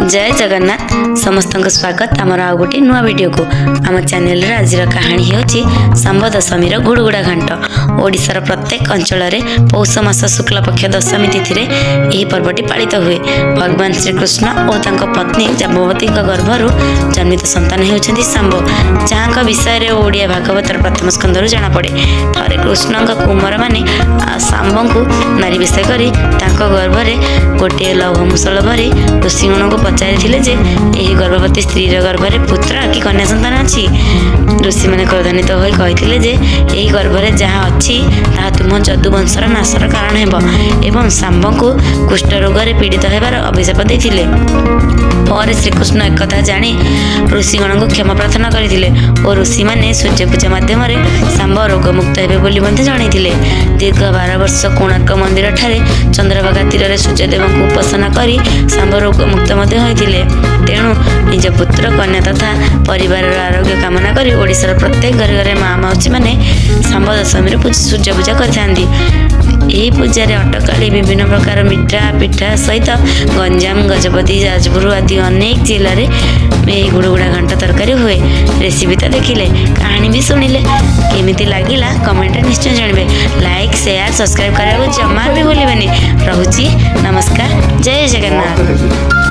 जय जगन्नाथ समस्त स्वागत आमर आउ गोटे नुआ वीडियो को आम चैनल रे आज कहानी होची सांब दशमी गुड़गुड़ा घाट। ओडिशार प्रत्येक अंचल में पौष मास शुक्ल पक्ष दशमी तिथि यह पर्वटी पालित हुए। भगवान श्रीकृष्ण और तांको पत्नी जाम्बवती गर्भर जन्मित संतान होउछन्ति सांब, जहाँ विषय में ओडिया भागवतर प्रथम स्कंदर जना पड़े। थरे कृष्ण कुमार माने सांब को नारी विषय करी गर्भरे गोटे लौह मुसल भरी ऋषिगण को पचारि जे यही गर्भवती स्त्री गर्भरे पुत्र कि कन्या संतान अच्छी। ऋषि मैंने क्रोधान्वित हो कही जे यही गर्भरे जहाँ अच्छी ता तुम जदुवंशर नाशर कारण एवं सांब को कुष्ठ रोग पीड़ित होबार अभिशाप देथिले। पर श्रीकृष्ण एक कथा जानी ऋषिगण को क्षमा प्रार्थना करथिले और ऋषि मैंने सूर्य पूजा माध्यम सांब रोगमुक्त हेबे बोली जनइथिले। दीर्घ 12 वर्ष कोणार्क मंदिर ठारे चंद्रभागा तीर में सूर्यदेव को उपासना करी सांब रोगमुक्त होइथिले। तेणु निज पुत्र कन्या तथा परिवार आरोग्य कामना करी ओडिशार प्रत्येक घर घर माँ माउची माने सांब दशमी सूर्य पूजा करथांती। यही पूजा अटकाली विभिन्न प्रकार मिठा पिठा सहित गंजाम गजपति जाजपुर आदि अनेक जिले में गुड़गुड़ा घंट तरकारी हुए। रेसिपी तो देखिले, कहानी भी शुणिले, केमिति लागिला कमेंट निश्चय जानवे। लाइक शेयर सब्सक्राइब करने को जमा भी भूलिबेनी। रहुची नमस्कार, जय जगन्नाथ।